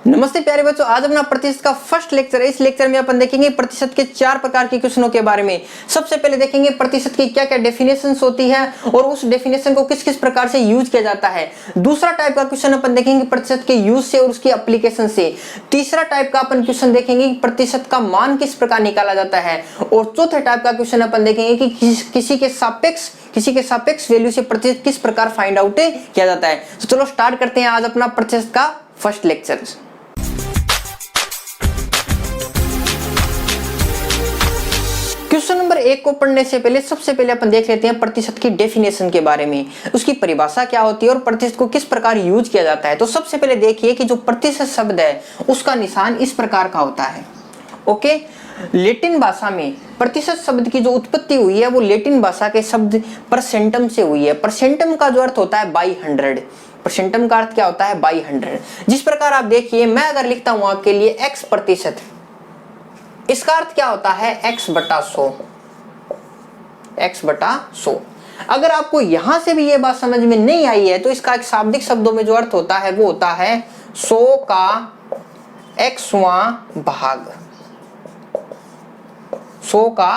नमस्ते प्यारे बच्चों, आज अपना प्रतिशत का फर्स्ट लेक्चर है। इस लेक्चर में अपन देखेंगे प्रतिशत के 4 प्रकार के क्वेश्चनों के बारे में। सबसे पहले देखेंगे प्रतिशत की क्या क्या डेफिनेशंस होती है और उस डेफिनेशन को किस किस प्रकार से यूज किया जाता है। दूसरा टाइप का क्वेश्चन अपन देखेंगे प्रतिशत के यूज से और उसकी एप्लीकेशन से। तीसरा टाइप का अपन क्वेश्चन देखेंगे कि प्रतिशत का मान किस प्रकार निकाला जाता है। और चौथे टाइप का क्वेश्चन अपन देखेंगे कि किसी के सापेक्ष वैल्यू से प्रतिशत किस प्रकार फाइंड आउट किया जाता है। तो चलो स्टार्ट करते हैं आज अपना प्रतिशत का फर्स्ट लेक्चर। क्वेश्चन नंबर 1 को पढ़ने से पहले सबसे पहले अपन देख लेते हैं प्रतिशत की डेफिनेशन के बारे में, उसकी परिभाषा क्या होती है और प्रतिशत को किस प्रकार यूज किया जाता है। तो सबसे पहले देखिए कि जो प्रतिशत शब्द है उसका निशान इस प्रकार का होता है। ओके, लैटिन भाषा में प्रतिशत शब्द की जो उत्पत्ति हुई है वो लैटिन भाषा के शब्द परसेंटम से हुई है। परसेंटम का जो अर्थ होता है बाई 100। परसेंटम का अर्थ क्या होता है? बाई 100। जिस प्रकार आप देखिए, मैं अगर लिखता हूं आपके लिए x प्रतिशत, इसका अर्थ क्या होता है? x बटा 100। x बटा 100। अगर आपको यहां से भी ये बात समझ में नहीं आई है तो इसका एक शाब्दिक शब्दों में जो अर्थ होता है वो होता है 100 का xवां भाग। 100 का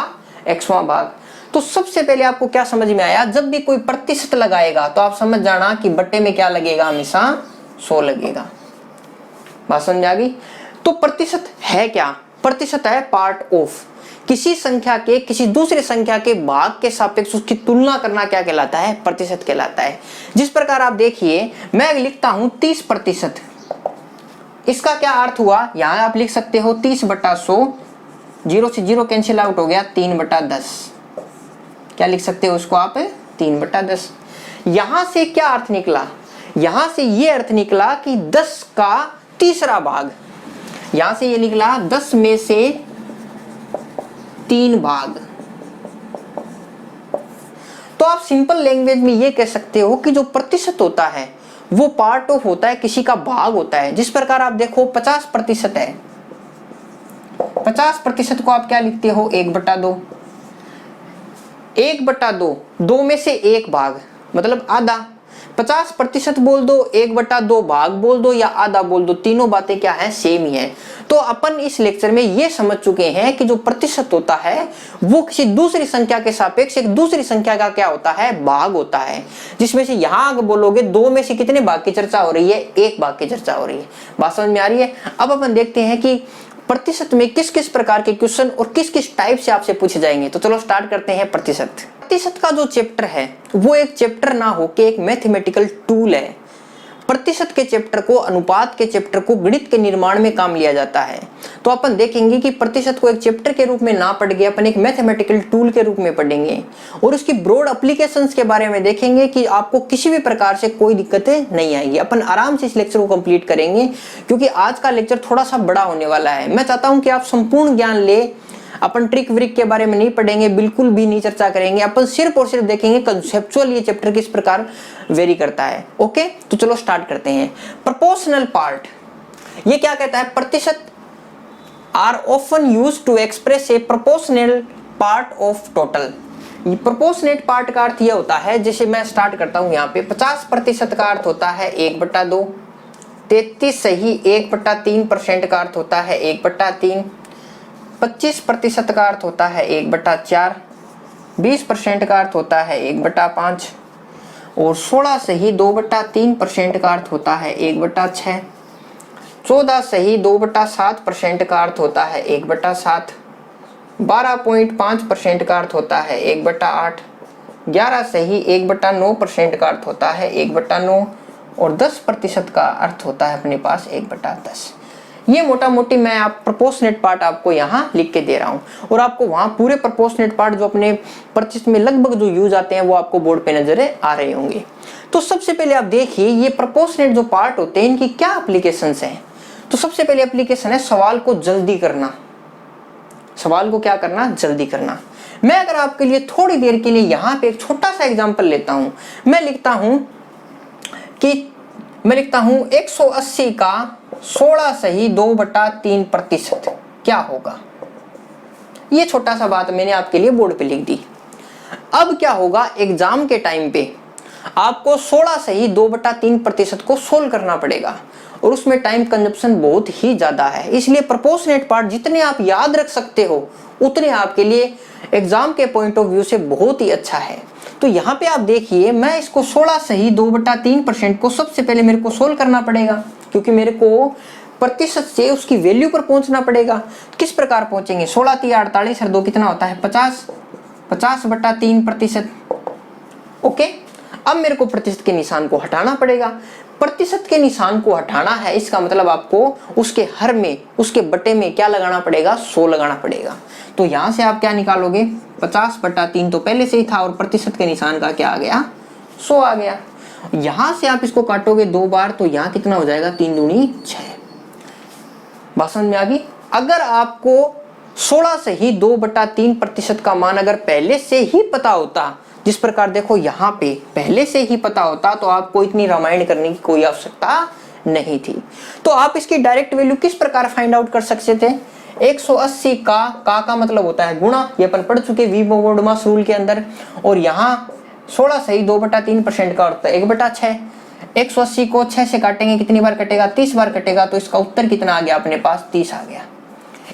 xवां भाग। तो सबसे पहले आपको क्या समझ में आया? जब भी कोई प्रतिशत लगाएगा तो आप समझ जाना कि बट्टे में क्या लगेगा? हमेशा 100 लगेगा। बात समझ आ गई? तो प्रतिशत है क्या? प्रतिशत है पार्ट ऑफ। किसी संख्या के किसी दूसरी संख्या के भाग के सापेक्ष उसकी तुलना करना क्या कहलाता है? प्रतिशत कहलाता है। जिस प्रकार आप देखिए, मैं लिखता हूं 30 प्रतिशत, इसका क्या अर्थ हुआ? यहां आप लिख सकते हो 30 बटा 100, 0 से 0 कैंसिल आउट हो गया, 3 बटा 10। क्या लिख सकते हो उसको आप? 3 बटा 10। यहां से क्या अर्थ निकला? यहां से ये अर्थ निकला कि 10 का तीसरा भाग। यहां से ये निकला 10 में से 3 भाग। तो आप सिंपल लैंग्वेज में ये कह सकते हो कि जो प्रतिशत होता है वो पार्ट ऑफ होता है, किसी का भाग होता है। जिस प्रकार आप देखो 50 प्रतिशत है, 50 प्रतिशत को आप क्या लिखते हो? 1 बटा 2। 1 बटा 2, 2 में से 1 भाग मतलब आधा। 50 प्रतिशत बोल दो, 1 बटा 2 भाग बोल दो या आधा बोल दो, तीनों बातें क्या है? सेम ही है। तो अपन इस लेक्चर में ये समझ चुके हैं कि जो प्रतिशत होता है वो किसी दूसरी संख्या के सापेक्ष एक दूसरी संख्या का क्या होता है? भाग होता है। जिसमें से यहां अगर बोलोगे 2 में से कितने भाग की चर्चा हो रही है? 1 भाग की चर्चा हो रही है। बात समझ में आ रही है? अब अपन देखते हैं कि प्रतिशत में किस किस प्रकार के क्वेश्चन और किस किस टाइप से आपसे पूछे जाएंगे। तो चलो स्टार्ट करते हैं। प्रतिशत का जो चैप्टर है वो एक चैप्टर ना हो के एक मैथमेटिकल टूल है। प्रतिशत के चैप्टर को, अनुपात के चैप्टर को गणित के निर्माण में काम लिया जाता है। तो अपन देखेंगे कि प्रतिशत को एक चैप्टर के रूप में ना पढ़ के अपन एक मैथमेटिकल टूल के रूप में पढ़ेंगे और उसकी ब्रॉड एप्लीकेशंस के बारे में देखेंगे कि आपको किसी भी प्रकार से कोई दिक्कतें नहीं आएगी। अपन आराम से इस लेक्चर को कंप्लीट करेंगे क्योंकि आज का लेक्चर थोड़ा सा बड़ा होने वाला है। मैं चाहता हूं कि आप संपूर्ण ज्ञान ले। अपन ट्रिक व्रिक के बारे में नहीं पढ़ेंगे, बिल्कुल भी नहीं चर्चा करेंगे। अपन सिर्फ और सिर्फ देखेंगे कंसेप्चुअल ये चैप्टर किस प्रकार वेरी करता है। ओके, तो चलो स्टार्ट करते हैं। प्रोपोर्शनल पार्ट, ये क्या कहता है? प्रतिशत are often used to express a proportional part of total. Proportionate part का अर्थ यह होता है, जैसे मैं स्टार्ट करता हूं यहाँ पे, 50 प्रतिशत का अर्थ होता है 1 बटा 2, 33 सही 1 बटा 3% का अर्थ होता है 1 बटा 3, 25 प्रतिशत का अर्थ होता है 1 बटा 4, 20% का अर्थ होता है 1 बटा 5 और 16 सही 2 बटा 3% का अर्थ होता है 1 बटा 6, 14 सही 2 बटा 7% का अर्थ होता है 1 बटा 7, 12.5% का अर्थ होता है 1 बटा 8, 11 सही 1 बटा 9% का अर्थ होता है 1 बटा 9 और 10 प्रतिशत का अर्थ होता है अपने पास 1 बटा 10। ये मोटा मोटी मैं आप प्रोपोर्शनेट पार्ट आपको यहाँ लिख के दे रहा हूँ और आपको वहाँ पूरे प्रोपोर्शनेट पार्ट जो अपने प्रतिशत में लगभग जो यूज आते हैं वो आपको बोर्ड पे नजर आ रहे होंगे। तो सबसे पहले आप देखिए ये प्रोपोर्शनेट जो पार्ट होते हैं इनकी क्या एप्लीकेशंस हैं। तो सबसे पहले एप्लीकेशन है सवाल को जल्दी करना। सवाल को क्या करना? जल्दी करना। मैं अगर आपके लिए थोड़ी देर के लिए यहाँ पे एक छोटा सा एग्जाम्पल लेता हूँ। मैं लिखता हूँ 180 का 16 सही 2 बटा 3% क्या होगा? ये छोटा सा बात मैंने आपके लिए बोर्ड पे लिख दी। अब क्या होगा? एग्जाम के टाइम पे आपको 16 सही 2 बटा 3% को सोल्व करना पड़ेगा और उसमें टाइम कंजप्शन बहुत ही ज़्यादा है। इसलिए प्रोपोर्शनेट पार्ट जितने आप याद रख सकते हो उतने आपके लिए एग्जाम के पॉइंट ऑफ व्यू से बहुत ही अच्छा है। तो यहाँ पे आप देखिए, मैं इसको 16 सही 2/3% को सबसे पहले मेरे को सोल्व करना पड़ेगा, क्योंकि मेरे को प्रतिशत से उसकी वैल्यू पर पहुंचना पड़ेगा। किस प्रकार पहुंचेंगे? 16 × 48 और 2 कितना होता है? 50, 50/3%। ओके, अब मेरे को प्रतिशत के निशान को हटाना पड़ेगा। प्रतिशत के निशान को हटाना है, इसका मतलब आपको उसके हर में, उसके बटे में क्या लगाना पड़ेगा? 100 लगाना पड़ेगा। तो यहाँ से आप क्या निकालोगे? 50/3 तो पहले से ही था और प्रतिशत के निशान का क्या आ गया? 100 आ गया। यहाँ से आप इसको काटोगे 2 बार तो यहाँ कितना हो जाएगा? 3 दूनी 6। बात समझ में आ गई? अगर आपको 16 से ही 2/3% का मान अगर पहले से ही पता होता, जिस प्रकार देखो यहाँ पे पहले से ही पता होता, तो आपको इतनी रामायण करने की कोई आवश्यकता नहीं थी। तो आप इसकी डायरेक्ट वैल्यू किस प्रकार फाइंड आउट कर सकते थे? 180 का मतलब होता है गुणा, ये अपन पढ़ चुके वी-बोर्डमास रूल के अंदर। और यहाँ 16 से ही 2/3% का अर्थ 1/6। 180 को 6 से काटेंगे, कितनी बार कटेगा? 30 बार कटेगा। तो इसका उत्तर कितना आ गया अपने पास? 30 आ गया।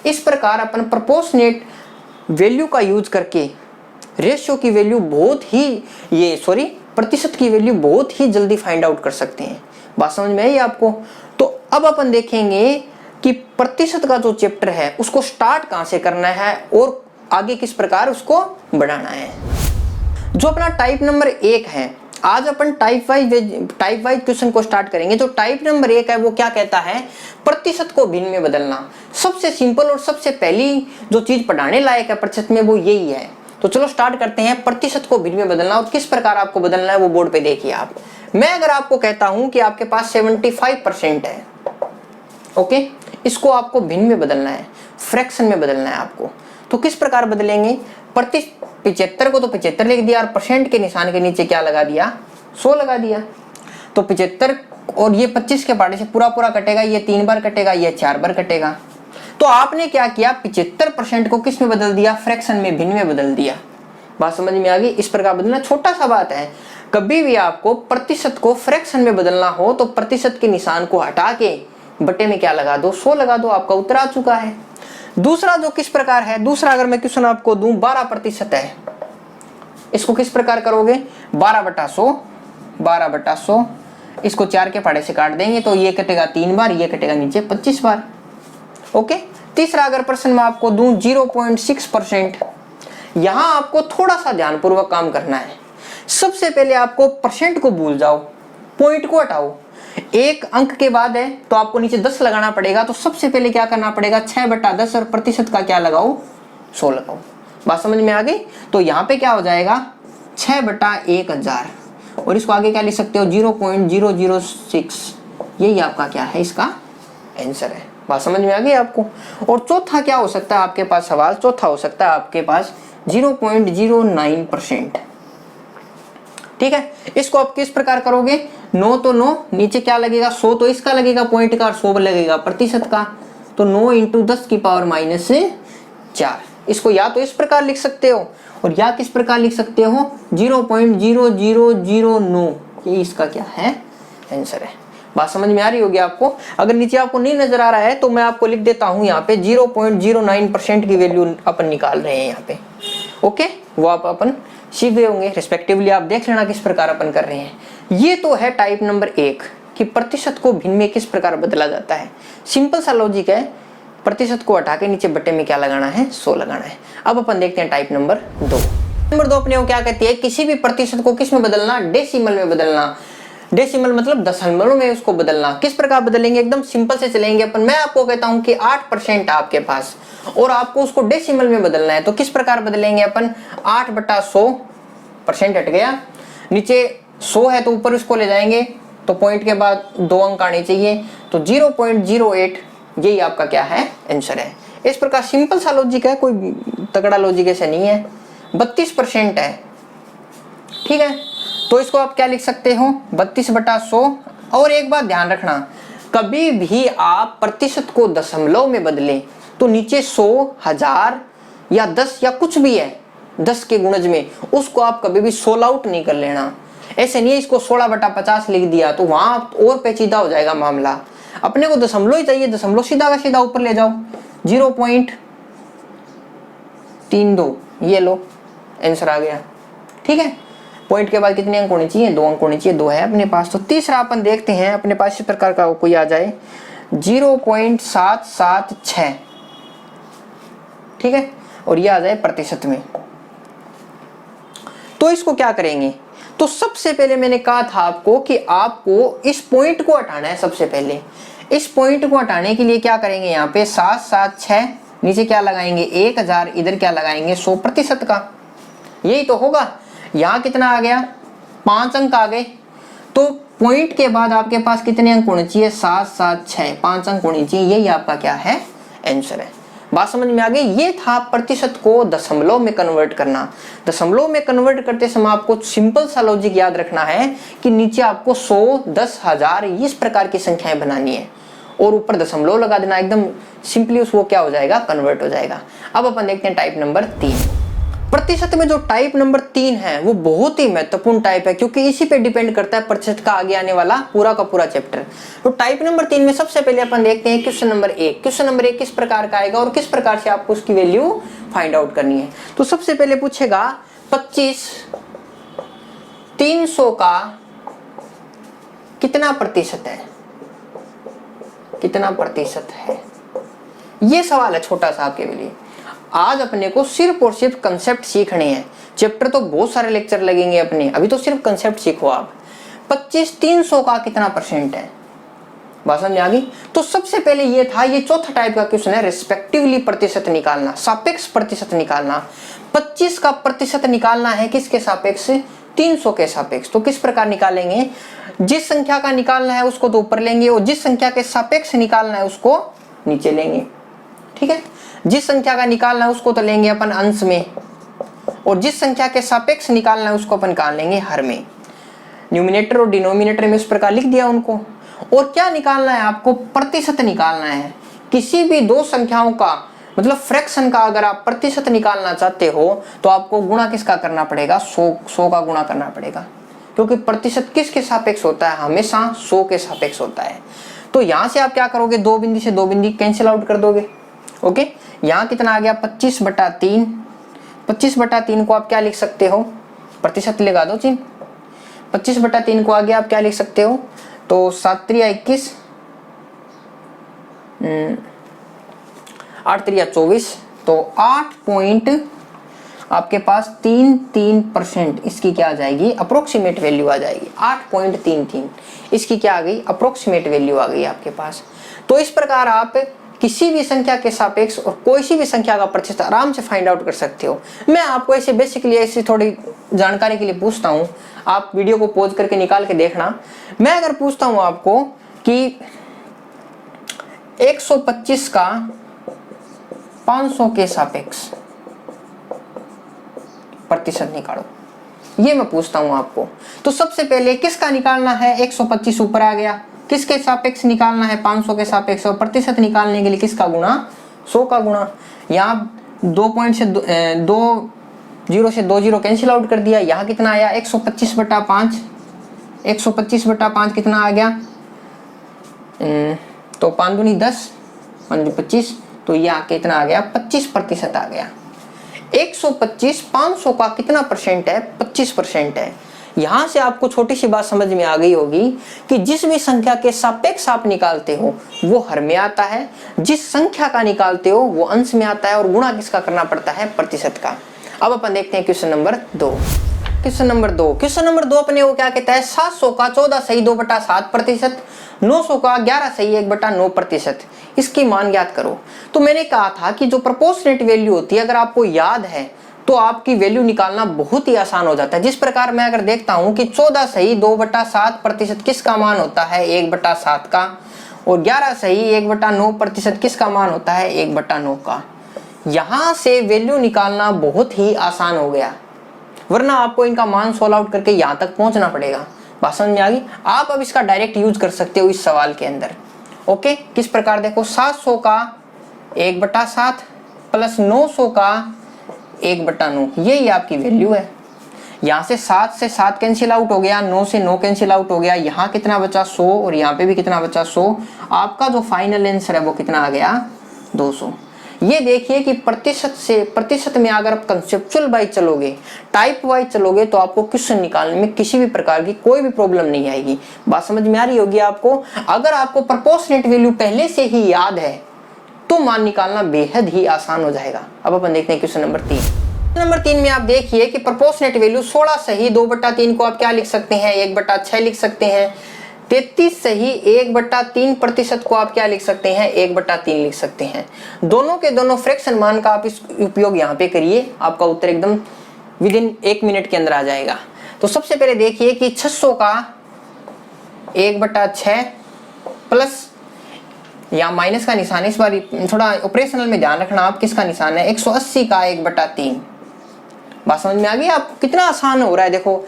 इस प्रकार अपन प्रोपोर्शनेट वैल्यू का यूज करके रेशियो की वैल्यू प्रतिशत की वैल्यू बहुत ही जल्दी फाइंड आउट कर सकते हैं। बात समझ में आई आपको? तो अब अपन देखेंगे कि प्रतिशत का जो चैप्टर है उसको स्टार्ट कहां से करना है और आगे किस प्रकार उसको बढ़ाना है। जो अपना टाइप नंबर 1 है, आज अपन टाइप वाइज क्वेश्चन को स्टार्ट करेंगे। जो टाइप नंबर 1 है वो क्या कहता है? प्रतिशत को भिन्न में बदलना। सबसे सिंपल और सबसे पहली जो चीज पढ़ाने लायक है प्रतिशत में वो यही है। तो चलो स्टार्ट करते हैं। प्रतिशत को भिन्न में बदलना और किस प्रकार आपको बदलना है वो बोर्ड पे देखिए आप। मैं अगर आपको कहता हूं कि आपके पास 75% है, ओके, इसको आपको भिन्न में बदलना है, फ्रैक्शन में बदलना है आपको, तो किस प्रकार बदलेंगे? 75 को तो 75 लिख दिया और परसेंट के निशान के नीचे क्या लगा दिया? 100 लगा दिया। तो 75 और ये 25 के पार्ट से पूरा कटेगा, ये 3 बार कटेगा, ये 4 बार कटेगा। तो आपने क्या किया? 75% को किस में बदल दिया? फ्रैक्शन में, भिन्न में बदल दिया। बात समझ में आ गई? इस प्रकार बदलना छोटा सा बात है। कभी भी आपको प्रतिशत को फ्रैक्शन में बदलना हो तो प्रतिशत के निशान को हटा के बटे में क्या लगा दो? 100 लगा दो, आपका उत्तर आ चुका है। दूसरा जो किस प्रकार है, दूसरा अगर मैं क्वेश्चन आपको दूं 12% है, इसको किस प्रकार करोगे? 12/100 इसको 4 के पहाड़े से काट देंगे तो ये कटेगा 3 बार, ये कटेगा नीचे 25 बार। ओके। तीसरा अगर प्रश्न मैं आपको दूं 0.6%, यहां आपको थोड़ा सा ध्यानपूर्वक काम करना है। सबसे पहले आपको परसेंट को भूल जाओ, पॉइंट को हटाओ। एक अंक के बाद है तो आपको नीचे 10 लगाना पड़ेगा। तो सबसे पहले क्या करना पड़ेगा? 6/10 और प्रतिशत का क्या लगाओ? 100 लगाओ। बात समझ में आ गई? तो यहाँ पे क्या हो जाएगा? 6/1000 और इसको आगे क्या लिख सकते हो? 0.006। यही आपका क्या है? इसका आंसर है। बात समझ में आ गई आपको? और चौथा क्या हो सकता है आपके पास सवाल? चौथा हो सकता है आपके पास 0.09%। ठीक है, इसको आप किस प्रकार करोगे? 9 तो 9, नीचे क्या लगेगा? 100 तो इसका लगेगा पॉइंट का और 100 लगेगा प्रतिशत का। तो 9 × 10⁻⁴। इसको या तो इस प्रकार लिख सकते हो और या किस प्रकार लिख सकते हो? 0.0009। ये इसका क्या है? आंसर है। बात समझ में आ रही होगी आपको? अगर नीचे आपको नहीं नजर आ रहा है तो मैं आपको लिख देता हूं यहाँ पे 0.09% की वैल्यू अपन निकाल रहे हैं यहाँ पे। ओके, वो आप अपन सीख गए होंगे। रिस्पेक्टिवली आप देख लेना किस प्रकार अपन कर रहे हैं। ये तो है टाइप नंबर 1 कि प्रतिशत को भिन्न में किस प्रकार बदला जाता है। सिंपल सा लॉजिक है, प्रतिशत को हटा के नीचे बटे में क्या लगाना है? 100 लगाना है। अब अपन देखते हैं टाइप नंबर 2। नंबर 2 अपने को क्या कहती है? किसी भी प्रतिशत को किस में बदलना? डेसिमल में बदलना। डेसिमल मतलब दशमलव में उसको बदलना। किस प्रकार बदलेंगे? एकदम सिंपल से चलेंगे अपन। मैं आपको कहता हूं कि 8% आपके पास और आपको उसको डेसिमल में बदलना है, तो किस प्रकार बदलेंगे अपन? 8/100% हट गया, नीचे 100 है तो ऊपर उसको ले जाएंगे तो पॉइंट के बाद 2 अंक आने चाहिए, तो 0.08। यही आपका क्या है? आंसर है। इस प्रकार सिंपल सा लॉजिक है, कोई तगड़ा लॉजिक ऐसे नहीं है। 32% है, ठीक है, तो इसको आप क्या लिख सकते हो? 32/100। और एक बात ध्यान रखना, कभी भी आप प्रतिशत को दशमलव में बदलें तो नीचे 100, 1000 या 10 या कुछ भी है 10 के गुणज में, उसको आप कभी भी सोल आउट नहीं कर लेना। ऐसे नहीं इसको 16/50 लिख दिया तो वहां और पेचीदा हो जाएगा मामला। अपने को दशमलव ही चाहिए, दशमलव सीधा का सीधा ऊपर ले जाओ, 0.32 ये लो आंसर आ गया। ठीक है, पॉइंट के बाद कितने अंक होने चाहिए, 2 अंक होने चाहिए, 2 है अपने पास। तो तीसरा अपन देखते हैं अपने पास इस प्रकार का कोई आ जाए 0.776, ठीक है, और ये आ जाए प्रतिशत में। तो इसको क्या करेंगे, तो सबसे पहले मैंने कहा था आपको कि आपको इस पॉइंट को हटाना है। सबसे पहले इस पॉइंट को हटाने के लिए क्या करेंगे, यहाँ पे 776 नीचे क्या लगाएंगे 1000, इधर क्या लगाएंगे 100% का, यही तो होगा। यहाँ कितना आ गया 5 अंक आ गए, तो पॉइंट के बाद आपके पास कितने अंक होने चाहिए 776, 5 अंक होने चाहिए, यही आपका क्या है आंसर है। बात समझ में आ गई। ये था प्रतिशत को दशमलव में कन्वर्ट करना। दशमलव में कन्वर्ट करते समय आपको सिंपल सा लॉजिक याद रखना है कि नीचे आपको 100, 10, 1000 इस प्रकार की संख्याएं बनानी है और ऊपर दशमलव लगा देना, एकदम सिंपली उसको क्या हो जाएगा कन्वर्ट हो जाएगा। अब अपन देखते हैं टाइप नंबर 3। प्रतिशत में जो टाइप नंबर 3 है वो बहुत ही महत्वपूर्ण टाइप है, क्योंकि इसी पे डिपेंड करता है प्रतिशत का आगे आने वाला पूरा का पूरा चैप्टर। तो टाइप नंबर 3 में सबसे पहले अपन देखते हैं क्वेश्चन नंबर 1। क्वेश्चन नंबर 1 किस प्रकार का आएगा और किस प्रकार से आपको उसकी वैल्यू फाइंड आउट करनी है। तो सबसे पहले पूछेगा 25 300 का कितना प्रतिशत है, कितना प्रतिशत है, ये सवाल है छोटा सा आपके लिए। आज अपने को सिर्फ और सिर्फ कंसेप्ट सीखने हैं, चैप्टर तो बहुत सारे लेक्चर लगेंगे अपने, अभी तो सिर्फ कंसेप्ट सीखो आप। 25 300 का कितना परसेंट है, बात समझ में आ गई। तो सबसे पहले ये था, ये चौथा टाइप का क्वेश्चन है, रिस्पेक्टिवली प्रतिशत निकालना, सापेक्ष प्रतिशत निकालना। 25 का प्रतिशत निकालना है किसके सापेक्ष, 300 के सापेक्ष। तो किस प्रकार निकालेंगे, जिस संख्या का निकालना है उसको तो ऊपर लेंगे और जिस संख्या के सापेक्ष निकालना है उसको नीचे लेंगे। ठीक है, जिस संख्या का निकालना है उसको तो लेंगे अपन अंश में और जिस संख्या के सापेक्ष निकालना है उसको अपन कहाँ लेंगे, हर में। न्यूमिनेटर और डिनोमिनेटर में इस प्रकार लिख दिया उनको। और क्या निकालना है आपको, प्रतिशत निकालना है। किसी भी दो संख्याओं का मतलब फ्रैक्शन का अगर आप प्रतिशत निकालना चाहते हो तो आपको गुणा किसका करना पड़ेगा, 100 का गुणा करना पड़ेगा, क्योंकि प्रतिशत किसके सापेक्ष होता है, हमेशा 100 के सापेक्ष होता है। तो यहाँ से आप क्या करोगे, 2 बिंदी से 2 बिंदी कैंसिल आउट कर दोगे। ओके, यहाँ कितना आ गया 25/3। 25/3 को आप क्या लिख सकते हो, प्रतिशत लगा दो चिन्ह। 25/3 को आगे आप क्या लिख सकते हो, तो 7 3 21, 8 3 24, तो 8 आपके पास 33% इसकी क्या आ जाएगी, अप्रोक्सीमेट वैल्यू आ जाएगी। 8.33 इसकी क्या आ गई, अप्रोक्सीमेट वैल्यू आ गई आपके पास। तो इस प्रकार आप किसी भी संख्या के सापेक्ष और कोई सी भी संख्या का प्रतिशत आराम से फाइंड आउट कर सकते हो। मैं आपको ऐसे बेसिकली ऐसी थोड़ी जानकारी के लिए पूछता हूँ, आप वीडियो को पॉज करके निकाल के देखना। मैं अगर पूछता हूँ आपको कि 125 का 500 के सापेक्ष प्रतिशत निकालो, ये मैं पूछता हूँ आपको। तो सबसे पहले किसका निकालना है, 125 ऊपर आ गया, किसके सापेक्ष निकालना है, 500 के सापेक्ष, और प्रतिशत निकालने के लिए किसका गुणा, 100 का गुणा। यहाँ 2 पॉइंट से 2 0 से 2 0 कैंसिल आउट कर दिया। यहाँ कितना आया 125/5, 125/5 कितना आ गया, तो 5 दूनी 10, 5 25, तो यहाँ कितना आ गया 25% आ गया। 125 500 का कितना परसेंट है, 25% है। यहां से आपको छोटी सी बात समझ में आ गई होगी कि जिस भी संख्या के सापेक्ष आप निकालते हो वो हर में आता है, जिस संख्या का निकालते हो वो अंश में आता है, और गुणा किसका करना पड़ता है, प्रतिशत का। अब अपन देखते हैं क्वेश्चन नंबर 2। क्वेश्चन नंबर 2 अपने वो क्या कहता है, 700 का 14 सही 2/7%, 900 का 11 सही 1/9%, इसकी मान ज्ञात करो। तो मैंने कहा था कि जो प्रोपोर्शनेट वैल्यू होती है, अगर आपको याद है तो आपकी वैल्यू निकालना बहुत ही आसान हो जाता है। जिस प्रकार मैं अगर देखता हूं कि 14 सही 2/7% किसका मान होता है, 1/7 का, और 11 सही 1/9% किसका मान होता है, 1/9 का। यहां से वैल्यू निकालना बहुत ही आसान हो गया, वरना आपको इनका मान सोल्व आउट करके यहां तक पहुंचना पड़ेगा। बात समझ में आ गई। आप अब इसका डायरेक्ट यूज कर सकते हो इस सवाल के अंदर। ओके, किस प्रकार देखो, 700 का 1/7 प्लस 900 का 1/9, यही आपकी वैल्यू है। यहाँ से 7 से 7 कैंसिल आउट हो गया, 9 से 9 कैंसिल आउट हो गया, यहाँ कितना बचा 100 और यहाँ पे भी कितना बचा 100। आपका जो फाइनल आंसर है वो कितना आ गया 200। ये देखिए कि प्रतिशत से प्रतिशत में अगर आप कंसेप्चुअल वाइज चलोगे, टाइप वाइज चलोगे, तो आपको क्वेश्चन निकालने में किसी भी प्रकार की कोई भी प्रॉब्लम नहीं आएगी। बात समझ में आ रही होगी आपको। अगर आपको प्रोपोर्शनेट वैल्यू पहले से ही याद है तो मान निकालना बेहद ही आसान हो जाएगा। अब अपन देखते हैं क्वेश्चन नंबर 3। नंबर 3 में आप देखिए कि प्रोपोर्शनेट वैल्यू 16 सही 2/3 को आप क्या लिख सकते हैं 1/6 लिख सकते हैं। 33 सही 1/3% को आप क्या लिख सकते हैं 1/3 लिख सकते हैं। दोनों के दोनों फ्रैक्शन मान का आप इस उपयोग यहाँ पे करिए, आपका उत्तर एकदम विदिन 1 मिनट के अंदर आ जाएगा। तो सबसे पहले देखिए कि 600 का 1/6 प्लस या माइनस का निशान, इस बार थोड़ा ऑपरेशनल में ध्यान रखना आप किसका निशान है, 180 का 1/3। बात समझ में आ गई आपको कितना आसान हो रहा है। देखो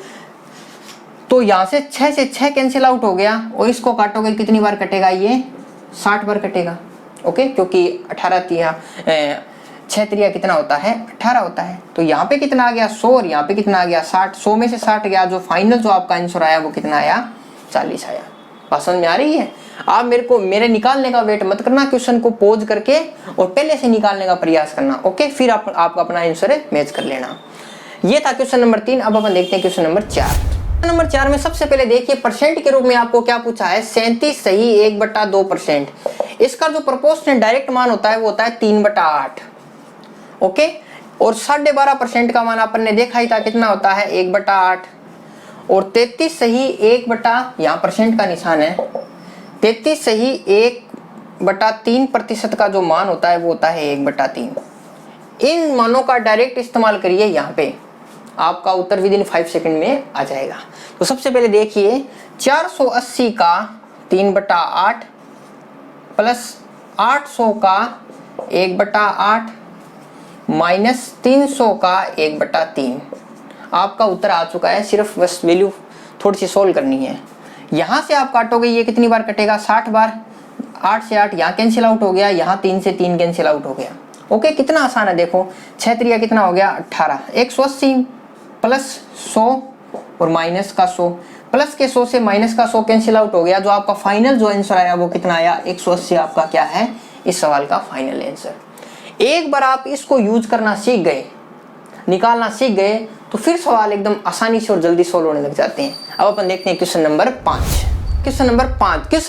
तो यहाँ से 6 से 6 कैंसिल आउट हो गया और इसको काटोगे कितनी बार कटेगा, ये 60 बार कटेगा। ओके, क्योंकि 6 त्रिया कितना होता है 18 होता है। तो यहाँ पे कितना आ गया 100 और यहाँ पे कितना आ गया 60। 100 में से 60 गया, जो फाइनल जो आपका आंसर आया वो कितना आया 40 आया। बात समझ में आ रही है। आप मेरे निकालने का वेट मत करना, क्वेश्चन को पोज करके और पहले से निकालने का प्रयास करना। ओके, फिर आपका अपना आंसर मैच कर लेना। ये था क्वेश्चन नंबर 3। अब अपन देखते हैं क्वेश्चन नंबर 4। नंबर 4 में सबसे पहले देखिए परसेंट के रूप में आपको क्या पूछा है, 37 सही 1/2%। इसका जो प्रोपोर्शनल डायरेक्ट मान होता है वो होता है 3/8। ओके, और 12.5% का मान अपन ने देखा ही था कितना होता है 1/8। और 33 सही 1 यहाँ परसेंट का निशान है, 33 सही 1/3% का जो मान होता है वो होता है 1/3। इन मानों का डायरेक्ट इस्तेमाल करिए, यहाँ पे आपका उत्तर विदिन 5 सेकंड में आ जाएगा। तो सबसे पहले देखिए 480 का 3/8 प्लस 800 का 1/8 माइनस 300 का 1/3। आपका उत्तर आ चुका है। सिर्फ बस वैल्यू थोड़ी सी सोल्व करनी है। यहाँ से आप काटोगे, ये कितनी बार कटेगा 60 बार। 8 से 8 यहाँ कैंसिल आउट हो गया, यहाँ 3 से 3 कैंसिल आउट हो गया। ओके, कितना आसान है। देखो 6 त्रिया कितना हो गया 18। 180 प्लस 100 और माइनस का 100, प्लस के 100 से माइनस का 100 कैंसिल आउट हो गया। जो आपका फाइनल जो आंसर आया वो कितना आया 180। आपका क्या है इस सवाल का फाइनल आंसर। एक बार आप इसको यूज करना सीख गए, निकालना सीख गए, तो फिर सवाल एकदम आसानी से और जल्दी सोल्व होने लग जाते हैं। अब अपन देखते हैं क्वेश्चन नंबर 5। क्वेश्चन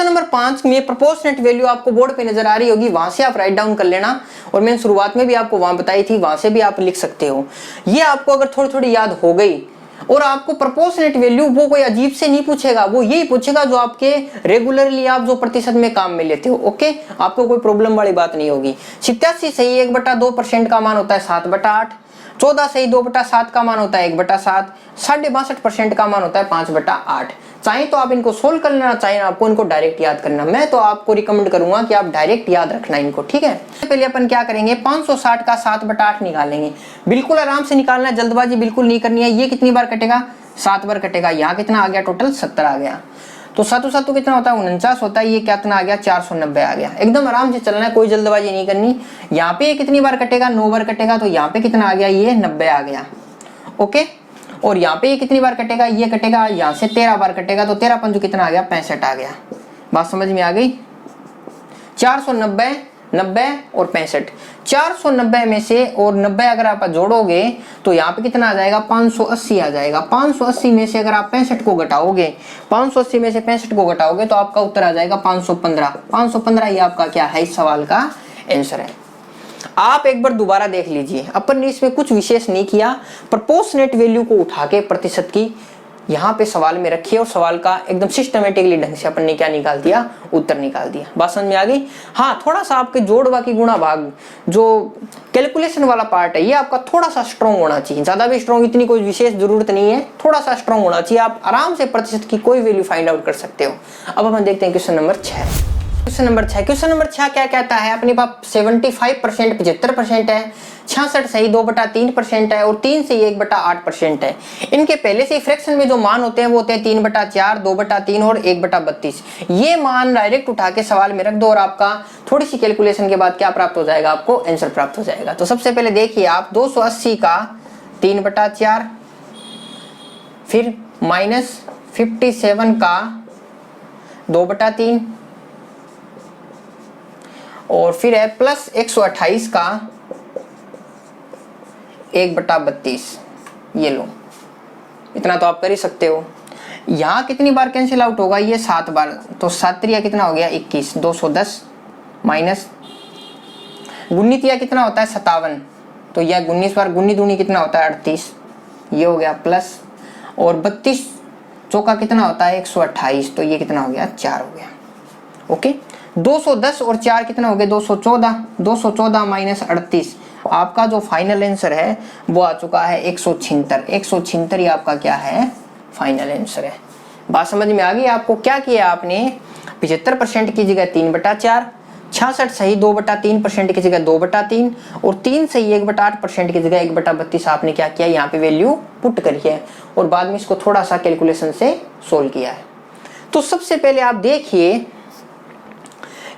नंबर 5 में प्रोपोर्शनेट वैल्यू आपको बोर्ड पे नजर आ रही होगी, वहां से आप राइट डाउन कर लेना। और मैंने शुरुआत में भी आपको वहां बताई थी, वहां से भी आप लिख सकते हो। ये आपको अगर थोड़ी थोड़ी याद हो गई और आपको प्रोपोर्शनेट वैल्यू वो कोई अजीब से नहीं पूछेगा, वो यही पूछेगा जो आपके रेगुलरली आप जो प्रतिशत में काम में लेते हो। ओके, आपको कोई प्रॉब्लम वाली बात नहीं होगी। 87 सही 1/2% का मान होता है 7/8। 14 सही 2/7 का मान होता है 1/7। 62% का मान होता है 5/8। चाहे तो आप इनको सोल्व कर लेना, चाहे आपको इनको डायरेक्ट याद करना। मैं तो आपको रिकमेंड करूंगा कि आप डायरेक्ट याद रखना इनको, ठीक है। पहले अपन क्या करेंगे 560 का 7/8 निकालेंगे। बिल्कुल आराम से निकालना है, जल्दबाजी बिल्कुल नहीं करनी है। ये कितनी बार कटेगा 7 बार कटेगा। यहाँ कितना आ गया टोटल 70 आ गया। तो 7 7 कितना होता है 49 होता है। ये कितना आ गया 490 आ गया। एकदम आराम से चलना है, कोई जल्दबाजी नहीं करनी। यहाँ पे कितनी बार कटेगा 9 बार कटेगा। तो यहाँ पे कितना आ गया ये 90 आ गया। ओके, और यहाँ पे ये कितनी बार कटेगा, ये कटेगा यहाँ से 13 बार कटेगा। तो 13 पंजू कितना आ गया 65 आ गया। बात समझ में आ गई। 490 90 और 65, 490 में से और 90 अगर आप जोड़ोगे तो यहाँ पे कितना आ जाएगा 580 आ जाएगा। 580 में से अगर आप 65 को घटाओगे, 580 में से 65 को घटाओगे तो आपका उत्तर आ जाएगा 515। 515 ये आपका क्या है इस सवाल का आंसर है। आप एक बार दोबारा देख लीजिए, अपन ने इसमें कुछ विशेष नहीं किया। प्रोपोर्शनेट वैल्यू को उठा के प्रतिशत की यहाँ पे सवाल में रखिए और सवाल का एकदम सिस्टमेटिकली ढंग से अपन ने क्या निकाल दिया, उत्तर निकाल दिया। बात समझ में आ गई। हाँ, थोड़ा सा आपके जोड़ बाकी गुणा भाग जो कैलकुलेशन वाला पार्ट है ये आपका थोड़ा सा स्ट्रॉन्ग होना चाहिए। ज्यादा भी स्ट्रॉन्ग इतनी कोई विशेष जरूरत नहीं है, थोड़ा सा स्ट्रॉन्ग होना चाहिए। आप आराम से प्रतिशत की कोई वैल्यू फाइंड आउट कर सकते हो। अब अपन देखते हैं क्वेश्चन नंबर 6। क्वेश्चन नंबर 6 क्या कहता है, अपने पास 75% 75% है, 66 सही 2/3% है और 3 से 1/8% है। इनके पहले से ही फ्रैक्शन में जो मान होते हैं वो होते हैं 3/4, 2/3 और 1/32। ये मान डायरेक्ट उठा के सवाल में रख दो और आपका थोड़ी सी कैलकुलेशन के बाद क्या प्राप्त हो जाएगा, आपको आंसर प्राप्त हो जाएगा। तो सबसे पहले देखिए आप 280 का 3/4 फिर -57 का 2/3 और फिर है +128 का 1/32। ये लो, इतना तो आप कर ही सकते हो। यहाँ कितनी बार कैंसिल आउट होगा, ये 7 बार, तो 7 त्रिया कितना हो गया 21, 210 माइनस गुन्नी कितना होता है 57, तो यह 19 बार गुन्नी दूनी कितना होता है 38, ये हो गया प्लस, और 32 चौका कितना होता है 128, तो ये कितना हो गया 4 हो गया। ओके, 210 और 4 कितना हो गया 214, 214 माइनस 38, आपका जो फाइनल आंसर है वो आ चुका है 176। 176 ही आपका क्या है फाइनल आंसर है। बात समझ में आ गई आपको? क्या किया आपने, 75% की जगह 3/4, 66 सही 2/3% की जगह 2/3, और 3 सही 1/8% की जगह 1/32 आपने क्या किया, यहाँ पे वैल्यू पुट करी है और बाद में इसको थोड़ा सा कैलकुलेशन से सोल्व किया है। तो सबसे पहले आप देखिए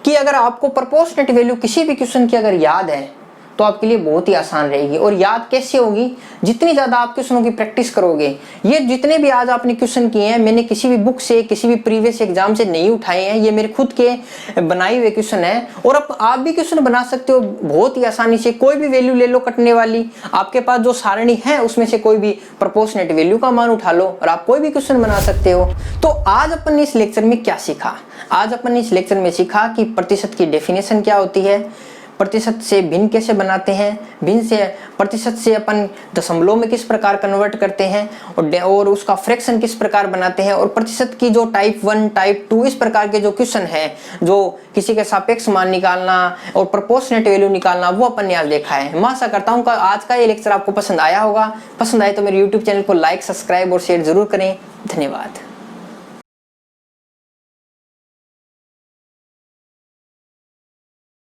कि अगर आपको प्रोपोर्शनेट वैल्यू किसी भी क्वेश्चन की अगर याद है तो आपके लिए बहुत ही आसान रहेगी। और याद कैसे होगी, जितनी ज़्यादा आप क्वेश्चनों की प्रैक्टिस करोगे। ये जितने भी आज आपने क्वेश्चन किए हैं, मैंने किसी भी बुक से, किसी भी प्रीवियस एग्जाम से नहीं उठाए हैं, ये मेरे खुद के बनाए हुए क्वेश्चन हैं। और अब आप भी क्वेश्चन बना सकते हो बहुत ही आसानी से। कोई भी वैल्यू ले लो कटने वाली, आपके पास जो सारणी है उसमें से कोई भी प्रोपोर्शनेट वैल्यू का मान उठा लो और आप कोई भी क्वेश्चन बना सकते हो। तो आज अपन ने इस लेक्चर में क्या सीखा, आज अपन ने इस लेक्चर में सीखा कि प्रतिशत की डेफिनेशन क्या होती है, प्रतिशत से भिन्न कैसे बनाते हैं, भिन्न से प्रतिशत से अपन दशमलव में किस प्रकार कन्वर्ट करते हैं, और उसका फ्रैक्शन किस प्रकार बनाते हैं, और प्रतिशत की जो टाइप 1 टाइप 2 इस प्रकार के जो क्वेश्चन है, जो किसी के सापेक्ष मान निकालना और प्रोपोर्शनेट वैल्यू निकालना, वो अपन ने आज देखा है। मैं आशा करता हूँ आज का ये लेक्चर आपको पसंद आया होगा। पसंद आए तो मेरे यूट्यूब चैनल को लाइक, सब्सक्राइब और शेयर जरूर करें। धन्यवाद।